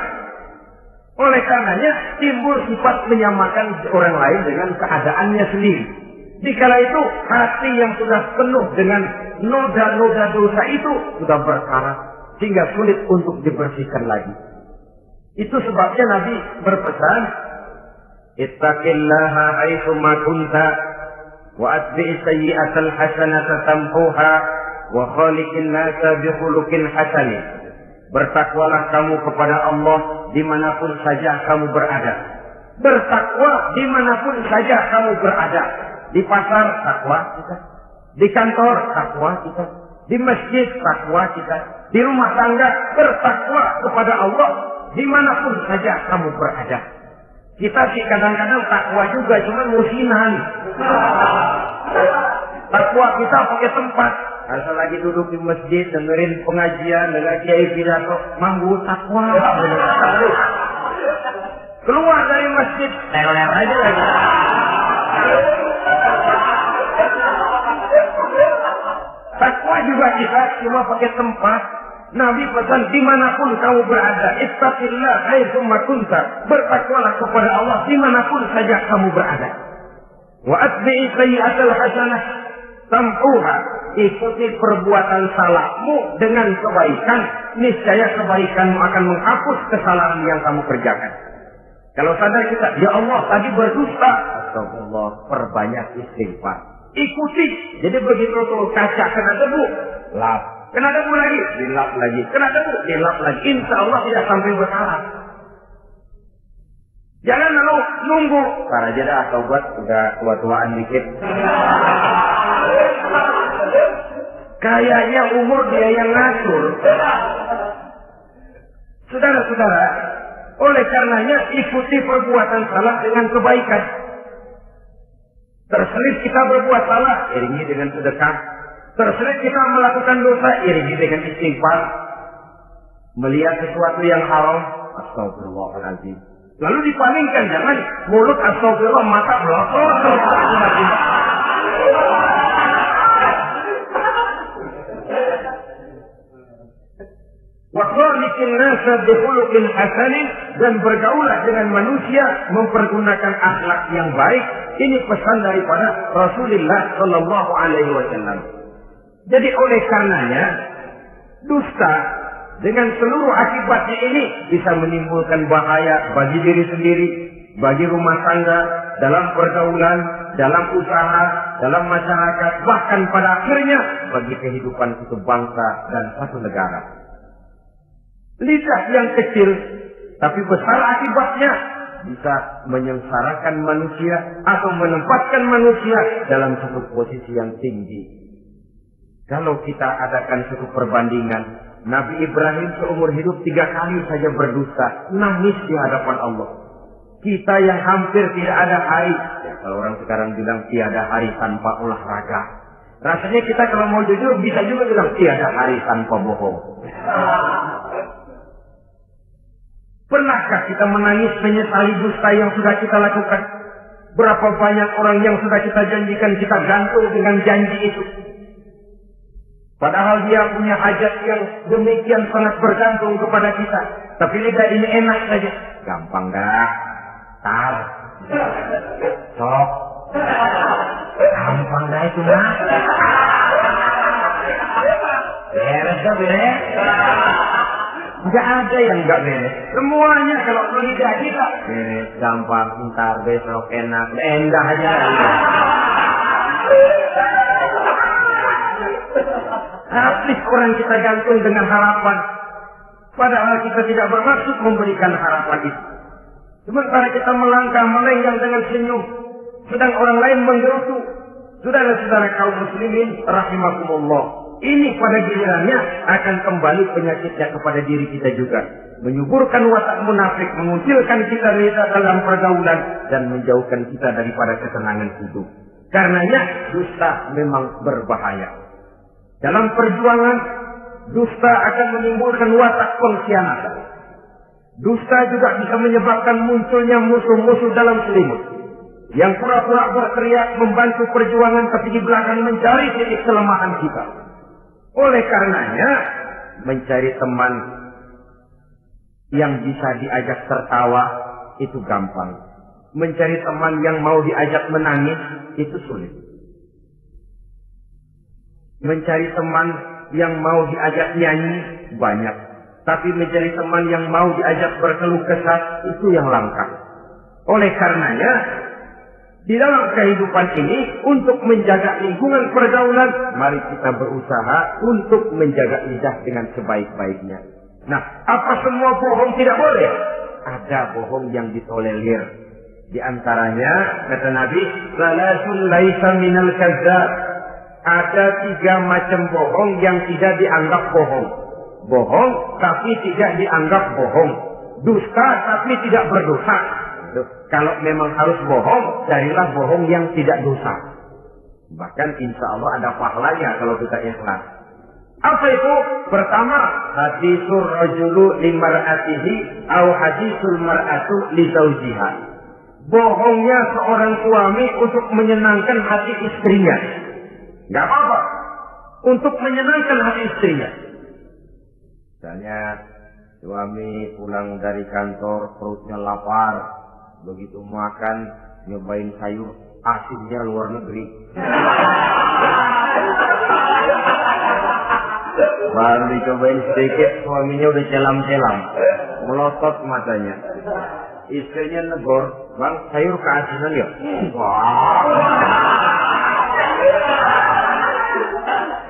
Oleh karenanya, timbul sifat menyamakan orang lain dengan keadaannya sendiri. Dikala itu, hati yang sudah penuh dengan noda-noda dosa itu sudah berkarat. Sehingga sulit untuk dibersihkan lagi. Itu sebabnya Nabi berpesan, ittaqillaha haitsu ma kunta wa atbi'is sayyi'atal hasanata tamhuha wa khaliqin nasa bi khuluqin hasanin. Bertakwalah kamu kepada Allah dimanapun saja kamu berada. Bertakwa dimanapun saja kamu berada. Di pasar takwa kita, di kantor takwa kita, di masjid takwa kita, di rumah tangga bertakwa kepada Allah dimanapun saja kamu berada. Kita sih kadang-kadang takwa juga cuma musinan. Takwa kita pakai tempat. Asal lagi duduk di masjid dengerin pengajian, dengar kiai pidato, manggu takwa. Keluar dari masjid, teler aja lagi. Takwa juga kita cuma pakai tempat. Nabi pesan dimanapun kamu berada, ittaqillah haitsu ma kunta. Bertakwalah kepada Allah dimanapun saja kamu berada. Wa atbi'i sayyi'atal hasanah tamhuha. Ikuti perbuatan salahmu dengan kebaikan, niscaya kebaikanmu akan menghapus kesalahan yang kamu kerjakan. Kalau sadar kita, ya Allah tadi berdusta, astagfirullah, perbanyak istighfar. Ikuti. Jadi begitu tuh kaca kena debu, lap. Kena debu lagi, dilap lagi. Kena debu, dilap lagi. Insya Allah tidak sampai bersalah. Jangan lalu nunggu. Para aja dah taubat, udah tua-tuaan dikit. Kayaknya umur dia yang ngatur. Saudara-saudara, oleh karenanya ikuti perbuatan salah dengan kebaikan. Terselip kita berbuat salah, iringi dengan sedekah. Terselip kita melakukan dosa, iringi dengan istighfar. Melihat sesuatu yang haram, astagfirullahaladzim. Lalu dipalingkan, jangan mulut astagfirullah, mata melotot. Wa khaliqin nasa bi khuluqin hasanin, dan bergaulah dengan manusia mempergunakan akhlak yang baik. Ini pesan daripada Rasulullah Shallallahu Alaihi Wasallam. Jadi oleh karenanya dusta dengan seluruh akibatnya ini bisa menimbulkan bahaya bagi diri sendiri, bagi rumah tangga, dalam pergaulan, dalam usaha, dalam masyarakat, bahkan pada akhirnya bagi kehidupan suatu bangsa dan satu negara. Lidah yang kecil tapi besar akibatnya bisa menyengsarakan manusia atau menempatkan manusia dalam satu posisi yang tinggi. Kalau kita adakan suatu perbandingan, Nabi Ibrahim seumur hidup 3 kali saja berdusta, nangis di hadapan Allah. Kita yang hampir tidak ada hari, ya, kalau orang sekarang bilang tiada hari tanpa olahraga. Rasanya kita kalau mau jujur bisa juga bilang tiada hari tanpa bohong. Pernahkah kita menangis menyesali dusta yang sudah kita lakukan? Berapa banyak orang yang sudah kita janjikan kita gantung dengan janji itu. Padahal dia punya hajat yang demikian sangat bergantung kepada kita. Tapi lidah ini enak saja. Gampang dah. Tar. Sok. Gampang dah itu mah. Beres dah beres. Enggak ada yang enggak beres. Semuanya kalau lidah kita beres, gampang, ntar, besok, enak, endah aja. Habis orang kita gantung dengan harapan. Padahal kita tidak bermaksud memberikan harapan itu. Sementara kita melangkah melenggang dengan senyum, sedang orang lain menggerutu. Saudara-saudara kaum muslimin rahimakumullah, ini pada gilirannya akan kembali penyakitnya kepada diri kita juga. Menyuburkan watak munafik, mengucilkan kita dalam pergaulan, dan menjauhkan kita daripada kesenangan hidup. Karenanya dusta memang berbahaya. Dalam perjuangan, dusta akan menimbulkan watak pengkhianatan. Dusta juga bisa menyebabkan munculnya musuh-musuh dalam selimut, yang pura-pura berteriak membantu perjuangan tapi di belakang mencari titik kelemahan kita. Oleh karenanya, mencari teman yang bisa diajak tertawa itu gampang. Mencari teman yang mau diajak menangis itu sulit. Mencari teman yang mau diajak nyanyi banyak. Tapi mencari teman yang mau diajak berkeluh kesah itu yang langka. Oleh karenanya, di dalam kehidupan ini, untuk menjaga lingkungan pergaulan, mari kita berusaha untuk menjaga lidah dengan sebaik-baiknya. Nah, apa semua bohong tidak boleh? Ada bohong yang ditolerir. Di antaranya, kata Nabi, salasun laisa minal kadzdzab. Ada 3 macam bohong yang tidak dianggap bohong. Bohong tapi tidak dianggap bohong. Dusta tapi tidak berdosa. Kalau memang harus bohong, carilah bohong yang tidak dosa. Bahkan insya Allah ada pahalanya kalau kita ikhlas. Apa itu? Pertama, hadisul rajulu limar'atihi au hadisul mar'atu li zawjiha. Bohongnya seorang suami untuk menyenangkan hati istrinya. Gak apa-apa. Untuk menyenangkan hati istrinya. Misalnya, suami pulang dari kantor, perutnya lapar. Begitu makan, nyobain sayur, asinnya luar negeri. Baru dicobain sedikit, suaminya udah celam-celam. Melotot matanya. Istrinya negor, bang, sayur keasinan ya? Wah.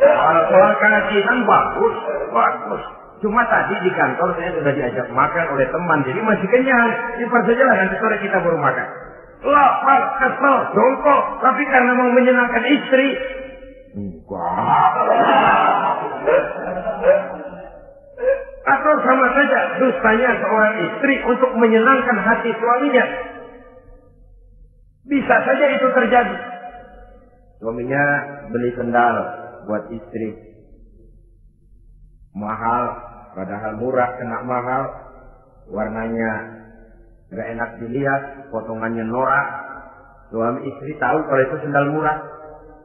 Kalau soal keasinan bagus, bagus. Cuma tadi di kantor saya sudah diajak makan oleh teman, jadi masih kenyang. Simpan saja lah, nanti sore kita baru makan. Lapar, kesel, jongkok, tapi karena mau menyenangkan istri. Enggak. Atau sama saja dustanya seorang istri untuk menyenangkan hati suaminya. Bisa saja itu terjadi. Suaminya beli sendal buat istri. Mahal, padahal murah kena mahal. Warnanya gak enak dilihat, potongannya norak. Suami istri tahu kalau itu sendal murah.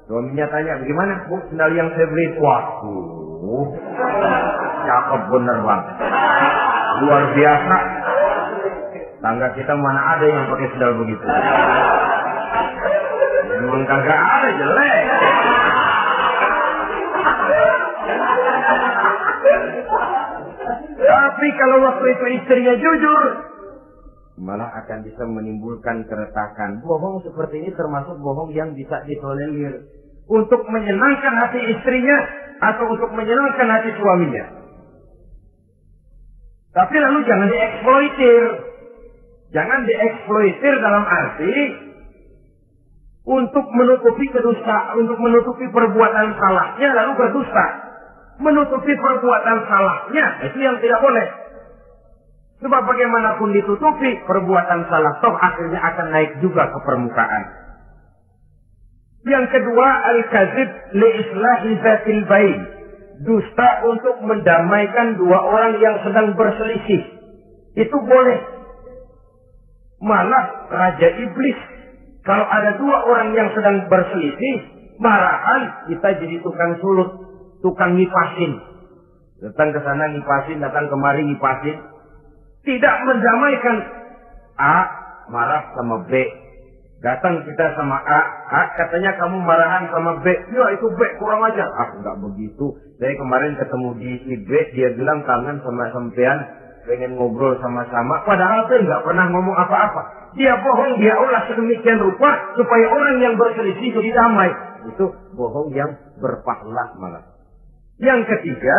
Suaminya tanya, bagaimana bu sendal yang saya beli? Waduh, cakep bener bang, luar biasa. Tangga kita mana ada yang pakai sendal begitu? Memang kagak ada, jelek. Tapi kalau waktu itu istrinya jujur, malah akan bisa menimbulkan keretakan. Bohong seperti ini termasuk bohong yang bisa ditolerir. Untuk menyenangkan hati istrinya atau untuk menyenangkan hati suaminya. Tapi lalu jangan dieksploitir. Jangan dieksploitir dalam arti untuk menutupi kedusta, untuk menutupi perbuatan salahnya lalu berdusta. Menutupi perbuatan salahnya, itu yang tidak boleh. Sebab bagaimanapun ditutupi, perbuatan salah toh akhirnya akan naik juga ke permukaan. Yang kedua, al-kadzib li islahi dzatil bain. Dusta untuk mendamaikan dua orang yang sedang berselisih. Itu boleh. Malah Raja Iblis, kalau ada dua orang yang sedang berselisih, marahan kita jadi tukang sulut, tukang ngipasin. Datang ke sana ngipasin, datang kemari ngipasin. Tidak mendamaikan. A marah sama B. Datang kita sama A katanya kamu marahan sama B. Ya itu B kurang ajar. Enggak begitu. Saya kemarin ketemu di si B, dia bilang kangen sama sampean, pengen ngobrol sama-sama. Padahal saya nggak pernah ngomong apa-apa. Dia bohong, dia olah sedemikian rupa supaya orang yang berselisih jadi damai. Itu bohong yang berpahala malah. Yang ketiga,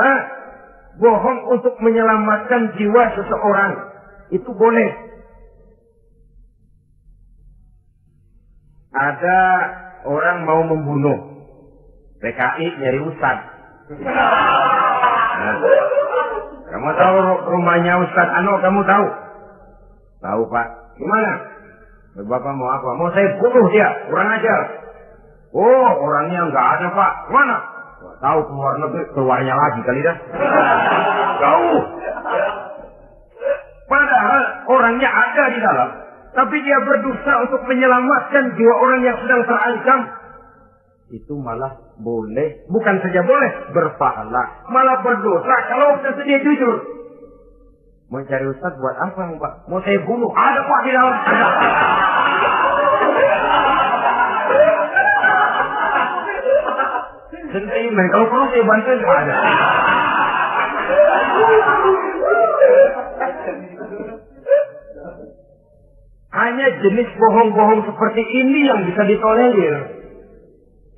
bohong untuk menyelamatkan jiwa seseorang. Itu boleh. Ada orang mau membunuh. PKI nyari ustad. Nah, kamu tahu rumahnya Ustad Ano, kamu tahu? Tahu Pak. Gimana? Bapak mau apa? Mau saya bunuh dia, kurang ajar. Oh, orangnya nggak ada Pak. Mana? Tahu keluar negeri, keluarnya lagi kali dah. Jauh. Padahal orangnya ada di dalam, tapi dia berdosa untuk menyelamatkan jiwa orang yang sedang terancam. Itu malah boleh, bukan saja boleh, berpahala. Malah berdosa kalau dia jujur. Mau cari ustaz buat apa Pak? Mau saya bunuh? Ada Pak di dalam. Ada. Sentimen, kalau perlu saya bantuin ada. Hanya hanya jenis bohong-bohong seperti ini yang bisa ditolerir.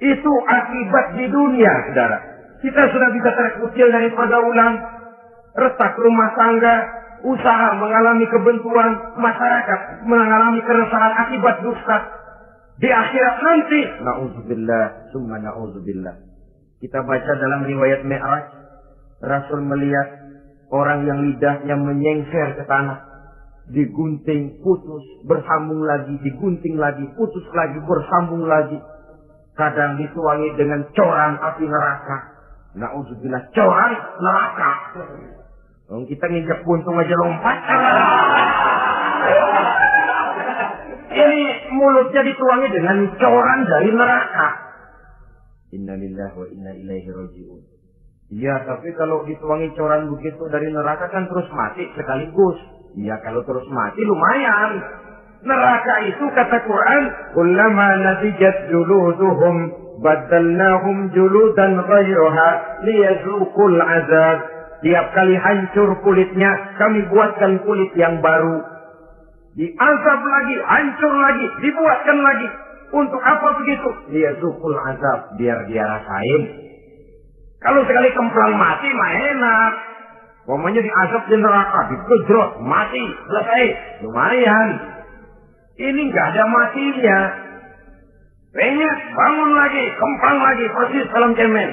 Itu akibat di dunia, saudara. Kita sudah bisa terkucil dari pergaulan, retak rumah tangga, usaha mengalami kebentuan, masyarakat mengalami keresahan akibat dusta. Di akhirat nanti, na'udzubillah, summa na'udzubillah. Kita baca dalam riwayat Mi'raj, Rasul melihat orang yang lidahnya menyengser ke tanah, digunting, putus, bersambung lagi, digunting lagi, putus lagi, bersambung lagi. Kadang dituangi dengan coran api neraka. Na'udzubillah, coran neraka. Kita nginjak buntung aja lompat. Ini mulutnya dituangi dengan coran dari neraka. Innalillahi wa inna ilaihi raji'un. Iya, tapi kalau dituangi coran begitu dari neraka kan terus mati sekaligus. Iya, kalau terus mati lumayan. Neraka itu kata Quran, kullama natijat juluduhum baddalnahum juludan ghayraha liyazuqul azab. Tiap kali hancur kulitnya, kami buatkan kulit yang baru. Diazab lagi, hancur lagi, dibuatkan lagi. Untuk apa begitu? Liyazuqul azab, biar dia rasain. Kalau sekali kemplang mati mah enak. Pokoknya diazab di neraka, digejrot, mati, selesai. Lumayan. Ini nggak ada matinya. Pengen bangun lagi, kemplang lagi, persis dalam cemen.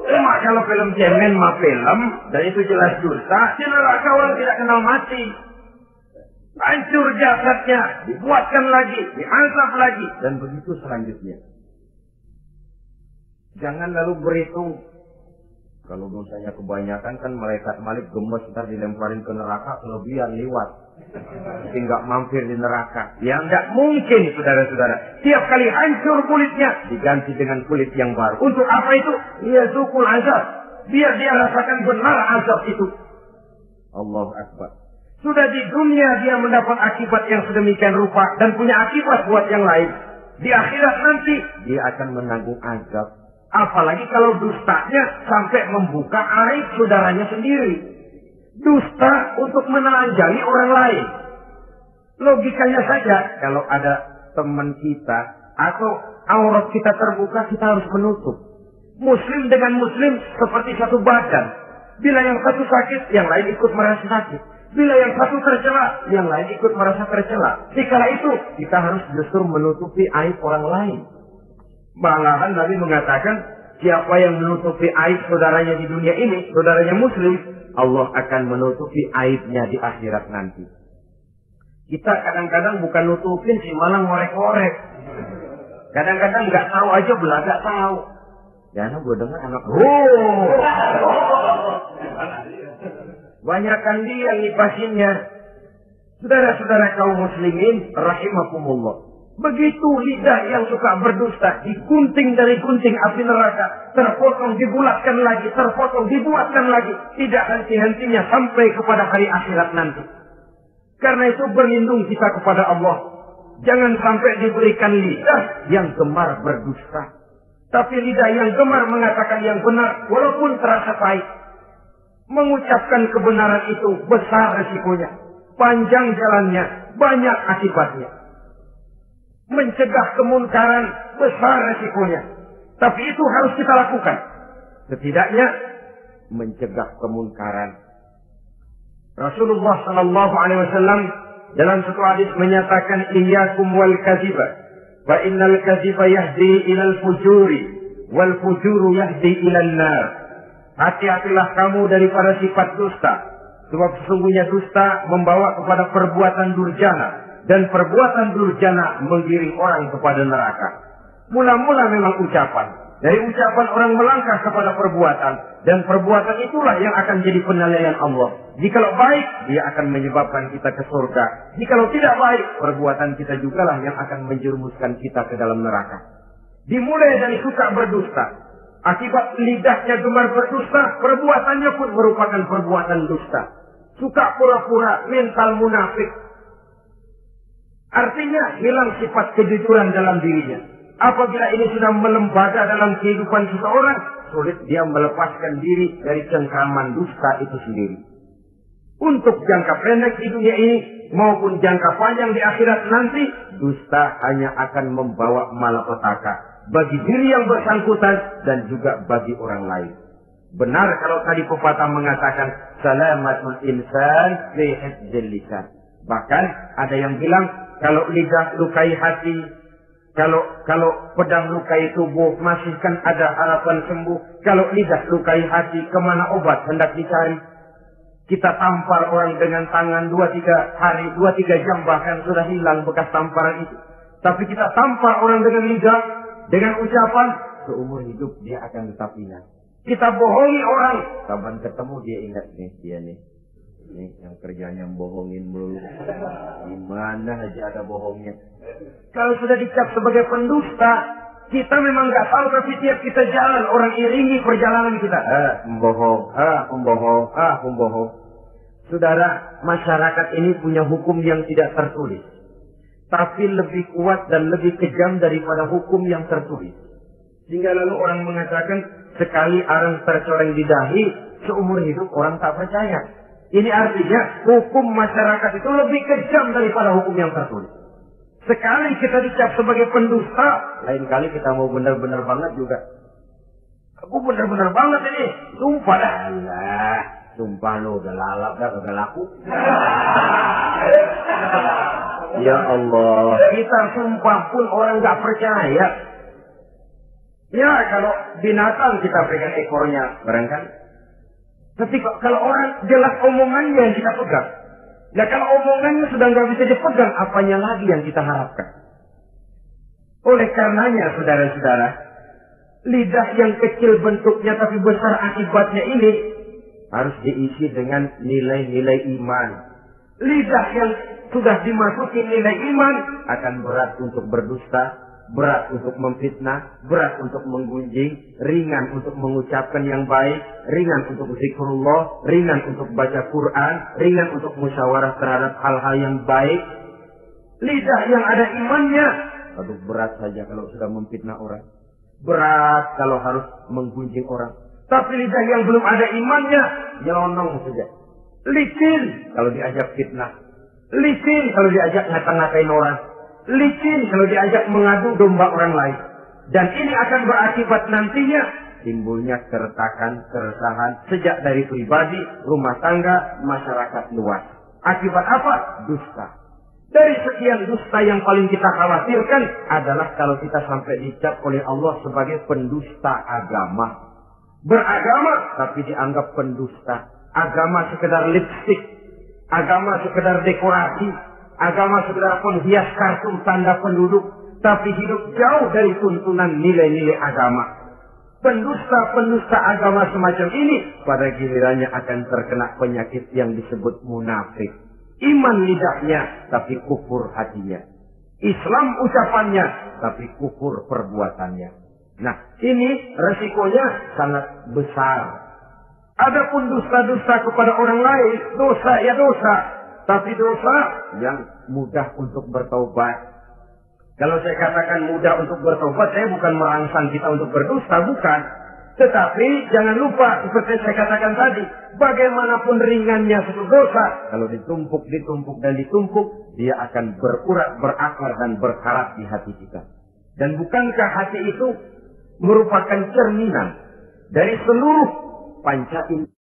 Cuma kalau film cemen mah film, dan itu jelas dusta, di neraka orang tidak kenal mati. Hancur jasadnya, dibuatkan lagi, diazab lagi, dan begitu selanjutnya. Jangan lalu berhitung. Kalau dosanya kebanyakan kan malaikat Malik gemes ntar dilemparin ke neraka, kelebihan liwat. Tapi nggak mampir di neraka. Ya nggak mungkin, saudara-saudara. Tiap kali hancur kulitnya, diganti dengan kulit yang baru. Untuk apa itu? Dia sukul azab. Biar dia rasakan benar azab itu. Allahu Akbar. Sudah di dunia dia mendapat akibat yang sedemikian rupa dan punya akibat buat yang lain. Di akhirat nanti dia akan menanggung azab. Apalagi kalau dustanya sampai membuka aib saudaranya sendiri. Dusta untuk menelanjangi orang lain. Logikanya saja, kalau ada teman kita atau aurat kita terbuka, kita harus menutup. Muslim dengan muslim seperti satu badan. Bila yang satu sakit, yang lain ikut merasa sakit. Bila yang satu tercela, yang lain ikut merasa tercela. Dikala itu, kita harus justru menutupi aib orang lain. Malahan Nabi mengatakan, siapa yang menutupi aib saudaranya di dunia ini, saudaranya muslim, Allah akan menutupi aibnya di akhirat nanti. Kita kadang-kadang bukan nutupin sih, malah ngorek-ngorek. Kadang-kadang nggak tahu aja belagak tahu. Jangan gue dengar anak banyakkan dia yang ngipasinnya. Saudara-saudara kaum muslimin rahimakumullah. Begitu lidah yang suka berdusta digunting dari gunting api neraka, terpotong dibulatkan lagi, terpotong dibuatkan lagi, tidak henti-hentinya sampai kepada hari akhirat nanti. Karena itu berlindung kita kepada Allah. Jangan sampai diberikan lidah yang gemar berdusta. Tapi lidah yang gemar mengatakan yang benar walaupun terasa pahit. Mengucapkan kebenaran itu besar resikonya, panjang jalannya, banyak akibatnya. Mencegah kemunkaran besar resikonya. Tapi itu harus kita lakukan. Setidaknya mencegah kemunkaran. Rasulullah sallallahu alaihi wasallam dalam satu hadis menyatakan iyyakum wal kadziba fa innal kadziba yahdi ilal fujuri wal fujuru yahdi ilal nar. Hati-hatilah kamu daripada sifat dusta, sebab sesungguhnya dusta membawa kepada perbuatan durjana. Dan perbuatan durjana menggiring orang kepada neraka. Mula-mula memang ucapan. Dari ucapan orang melangkah kepada perbuatan. Dan perbuatan itulah yang akan jadi penilaian Allah. Jikalau baik, dia akan menyebabkan kita ke surga. Jikalau tidak baik, perbuatan kita jugalah yang akan menjerumuskan kita ke dalam neraka. Dimulai dari suka berdusta. Akibat lidahnya gemar berdusta, perbuatannya pun merupakan perbuatan dusta. Suka pura-pura, mental munafik. Artinya hilang sifat kejujuran dalam dirinya. Apabila ini sudah melembaga dalam kehidupan seseorang, sulit dia melepaskan diri dari cengkraman dusta itu sendiri. Untuk jangka pendek di dunia ini maupun jangka panjang di akhirat nanti, dusta hanya akan membawa malapetaka bagi diri yang bersangkutan dan juga bagi orang lain. Benar kalau tadi pepatah mengatakan salamatul insan fi hifdzil lisan. Bahkan ada yang bilang kalau lidah lukai hati, kalau pedang lukai tubuh masih kan ada harapan sembuh. Kalau lidah lukai hati, kemana obat hendak dicari? Kita tampar orang dengan tangan 2-3 hari, 2-3 jam bahkan sudah hilang bekas tamparan itu. Tapi kita tampar orang dengan lidah, dengan ucapan, seumur hidup dia akan tetap ingat. Kita bohongi orang, kapan ketemu dia ingat nih, dia nih. Ini yang kerjanya bohongin melulu. Gimana aja ada bohongnya. Kalau sudah dicap sebagai pendusta, kita memang nggak tahu, tapi tiap kita jalan orang iringi perjalanan kita. Pembohong. Saudara, masyarakat ini punya hukum yang tidak tertulis, tapi lebih kuat dan lebih kejam daripada hukum yang tertulis. Sehingga lalu orang mengatakan sekali arang tercoreng di dahi, seumur hidup orang tak percaya. Ini artinya hukum masyarakat itu lebih kejam daripada hukum yang tertulis. Sekali kita dicap sebagai pendusta, lain kali kita mau benar-benar banget juga. Aku benar-benar banget ini, sumpah dah. Allah, sumpah lu udah lalap dah, udah laku. Ya Allah, kita sumpah pun orang nggak percaya. Ya kalau binatang kita pegang ekornya, barangkali. Tapi kalau orang jelas omongannya yang kita pegang. Ya kalau omongannya sudah nggak bisa dipegang, apanya lagi yang kita harapkan? Oleh karenanya, saudara-saudara, lidah yang kecil bentuknya tapi besar akibatnya ini harus diisi dengan nilai-nilai iman. Lidah yang sudah dimasuki nilai iman akan berat untuk berdusta, berat untuk memfitnah, berat untuk menggunjing, ringan untuk mengucapkan yang baik, ringan untuk zikrullah, ringan untuk baca Quran, ringan untuk musyawarah terhadap hal-hal yang baik. Lidah yang ada imannya, aduh berat saja kalau sudah memfitnah orang. Berat kalau harus menggunjing orang. Tapi lidah yang belum ada imannya, nyelonong saja. Licin kalau diajak fitnah. Licin kalau diajak ngata-ngatain orang. Licin kalau diajak mengadu domba orang lain. Dan ini akan berakibat nantinya timbulnya keretakan, keresahan sejak dari pribadi, rumah tangga, masyarakat luas. Akibat apa? Dusta. Dari sekian dusta yang paling kita khawatirkan adalah kalau kita sampai dicap oleh Allah sebagai pendusta agama. Beragama tapi dianggap pendusta. Agama sekedar lipstik. Agama sekedar dekorasi. Agama sekedar penghias kartu tanda penduduk, tapi hidup jauh dari tuntunan nilai-nilai agama. Pendusta-pendusta agama semacam ini pada gilirannya akan terkena penyakit yang disebut munafik. Iman lidahnya, tapi kufur hatinya. Islam ucapannya, tapi kufur perbuatannya. Nah, ini resikonya sangat besar. Adapun dusta-dusta kepada orang lain, dosa ya dosa. Tapi dosa yang mudah untuk bertobat. Kalau saya katakan mudah untuk bertobat, saya bukan merangsang kita untuk berdusta, bukan. Tetapi jangan lupa, seperti saya katakan tadi, bagaimanapun ringannya satu dosa, kalau ditumpuk, dia akan berurat, berakar, dan berkarat di hati kita. Dan bukankah hati itu merupakan cerminan dari seluruh panca indera?